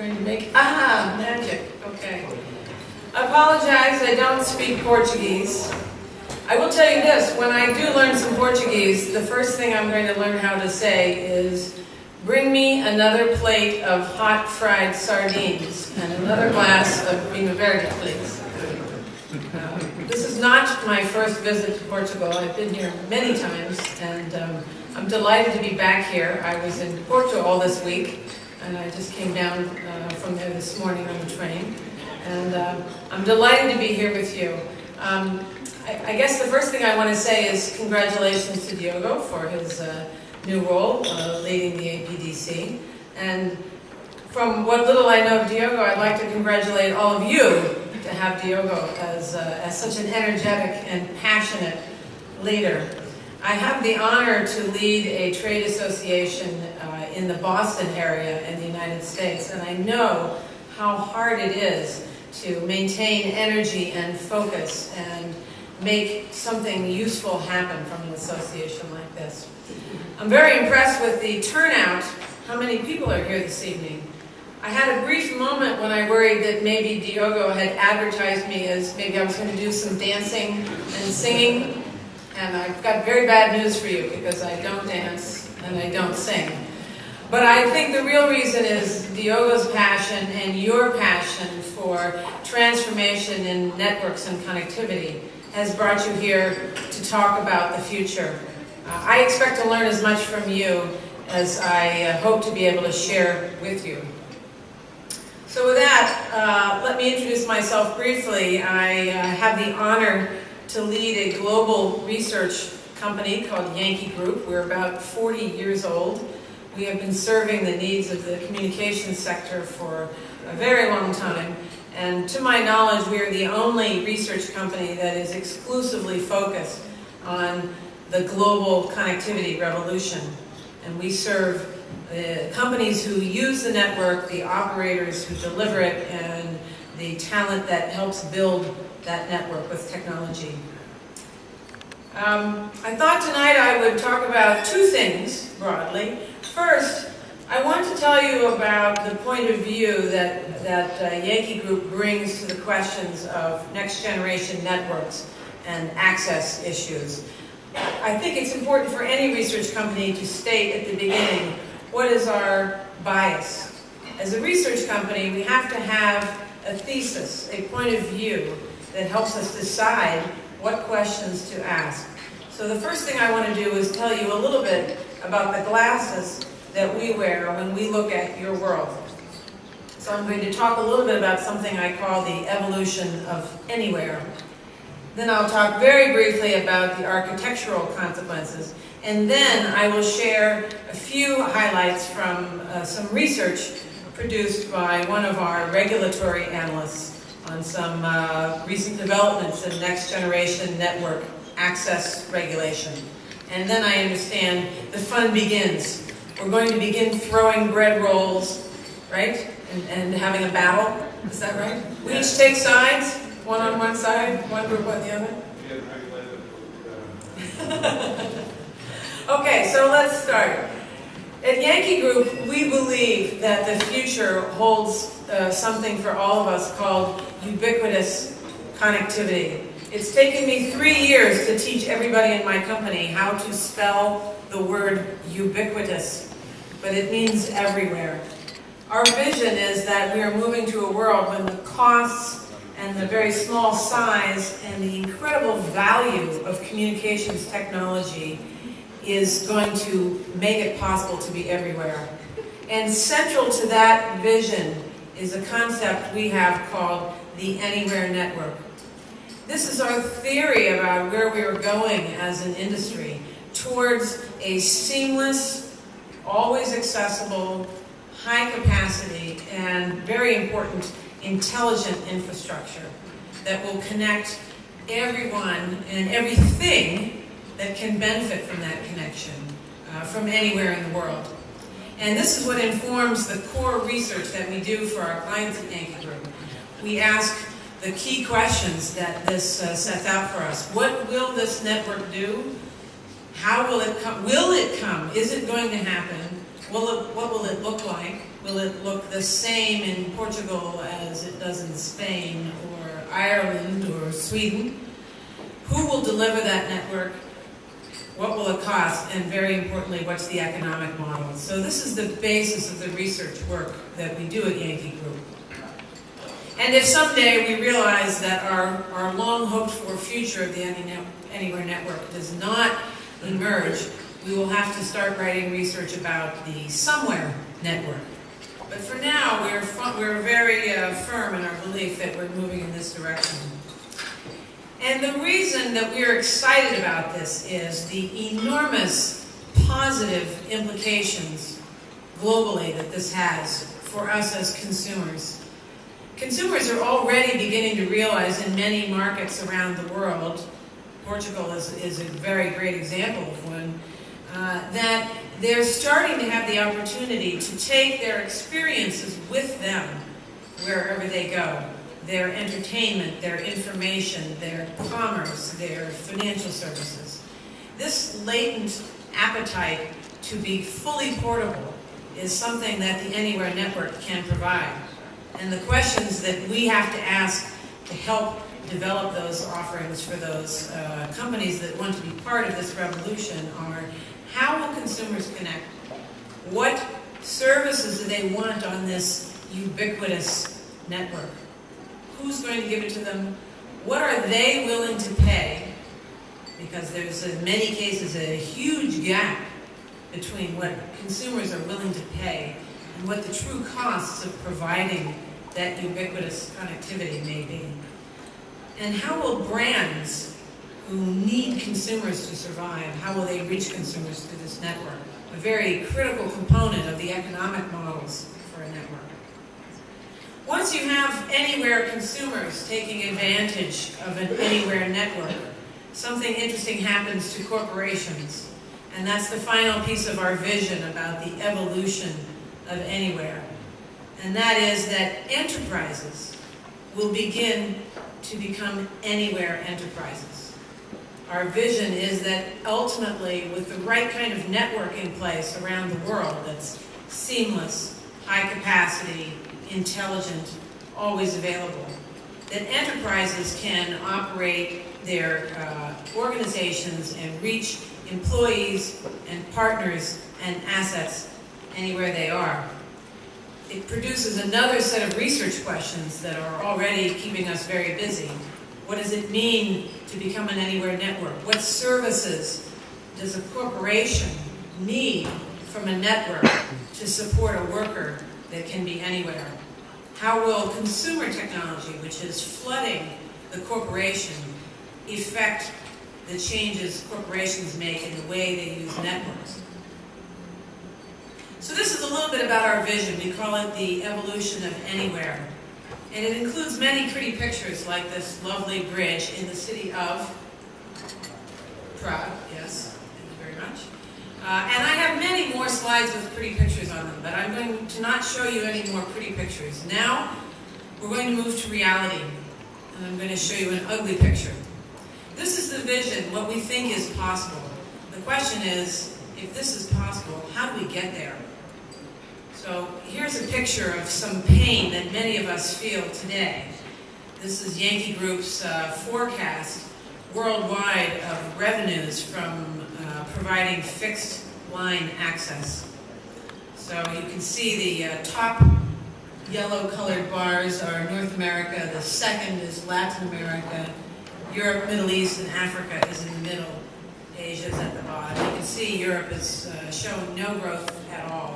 Trying to make, magic, okay. I apologize, I don't speak Portuguese. I will tell you this, when I do learn some Portuguese, the first thing I'm going to learn how to say is, bring me another plate of hot fried sardines and another glass of vinho verde, please. This is not my first visit to Portugal. I've been here many times, and I'm delighted to be back here. I was in Porto all this week, and I just came down from there this morning on the train. And I'm delighted to be here with you. I guess the first thing I want to say is congratulations to Diogo for his new role leading the APDC. And from what little I know of Diogo, I'd like to congratulate all of you to have Diogo as such an energetic and passionate leader. I have the honor to lead a trade association in the Boston area in the United States, and I know how hard it is to maintain energy and focus and make something useful happen from an association like this. I'm very impressed with the turnout, how many people are here this evening. I had a brief moment when I worried that maybe Diogo had advertised me as maybe I was going to do some dancing and singing, and I've got very bad news for you because I don't dance and I don't sing. But I think the real reason is Diogo's passion and your passion for transformation in networks and connectivity has brought you here to talk about the future. I expect to learn as much from you as I hope to be able to share with you. So with that, let me introduce myself briefly. I have the honor to lead a global research company called Yankee Group. We're about 40 years old. We have been serving the needs of the communications sector for a very long time. And to my knowledge, we are the only research company that is exclusively focused on the global connectivity revolution. And we serve the companies who use the network, the operators who deliver it, and the talent that helps build that network with technology. I thought tonight I would talk about two things broadly. First, I want to tell you about the point of view that Yankee Group brings to the questions of next generation networks and access issues. I think it's important for any research company to state at the beginning what is our bias. As a research company, we have to have a thesis, a point of view that helps us decide what questions to ask. So the first thing I want to do is tell you a little bit about the glasses that we wear when we look at your world. So I'm going to talk a little bit about something I call the evolution of anywhere. Then I'll talk very briefly about the architectural consequences, and then I will share a few highlights from some research produced by one of our regulatory analysts on some recent developments in next generation network access regulation. And then I understand the fun begins. We're going to begin throwing bread rolls, right? And having a battle. Is that right? We each take sides, one on one side, one group on the other. Okay, so let's start. At Yankee Group, we believe that the future holds something for all of us called ubiquitous connectivity. It's taken me 3 years to teach everybody in my company how to spell the word ubiquitous, but it means everywhere. Our vision is that we are moving to a world when the costs and the very small size and the incredible value of communications technology is going to make it possible to be everywhere. And central to that vision is a concept we have called the Anywhere Network. This is our theory about where we are going as an industry towards a seamless, always accessible, high capacity, and very important, intelligent infrastructure that will connect everyone and everything that can benefit from that connection from anywhere in the world. And this is what informs the core research that we do for our clients at Yankee Group. We ask the key questions that this sets out for us. What will this network do? How will it come? Will it come? Is it going to happen? What will it look like? Will it look the same in Portugal as it does in Spain or Ireland or Sweden? Who will deliver that network? What will it cost? And very importantly, what's the economic model? So this is the basis of the research work that we do at Yankee Group. And if someday we realize that our long hoped for future of the Anywhere Network does not emerge, we will have to start writing research about the Somewhere Network. But for now, we're very firm in our belief that we're moving in this direction. And the reason that we're excited about this is the enormous positive implications globally that this has for us as consumers. Consumers are already beginning to realize in many markets around the world, Portugal is a very great example of one, that they're starting to have the opportunity to take their experiences with them wherever they go. Their entertainment, their information, their commerce, their financial services. This latent appetite to be fully portable is something that the Anywhere Network can provide. And the questions that we have to ask to help develop those offerings for those companies that want to be part of this revolution are, how will consumers connect? What services do they want on this ubiquitous network? Who's going to give it to them? What are they willing to pay? Because there's, in many cases, a huge gap between what consumers are willing to pay and what the true costs of providing that ubiquitous connectivity may be. And how will brands who need consumers to survive, how will they reach consumers through this network? A very critical component of the economic models for a network. Once you have anywhere consumers taking advantage of an anywhere network, something interesting happens to corporations. And that's the final piece of our vision about the evolution of anywhere. And that is that enterprises will begin to become anywhere enterprises. Our vision is that ultimately, with the right kind of network in place around the world that's seamless, high capacity, intelligent, always available, that enterprises can operate their organizations and reach employees and partners and assets anywhere they are. It produces another set of research questions that are already keeping us very busy. What does it mean to become an anywhere network? What services does a corporation need from a network to support a worker that can be anywhere? How will consumer technology, which is flooding the corporation, affect the changes corporations make in the way they use networks? So this is a little bit about our vision. We call it the evolution of anywhere. And it includes many pretty pictures like this lovely bridge in the city of Prague. Yes, thank you very much. And I have many more slides with pretty pictures on them, but I'm going to not show you any more pretty pictures. Now, we're going to move to reality, and I'm going to show you an ugly picture. This is the vision, what we think is possible. The question is, if this is possible, how do we get there? So here's a picture of some pain that many of us feel today. This is Yankee Group's forecast worldwide of revenues from providing fixed line access. So you can see the top yellow colored bars are North America, the second is Latin America, Europe, Middle East, and Africa is in the middle. Asia is at the bottom. You can see Europe is showing no growth at all.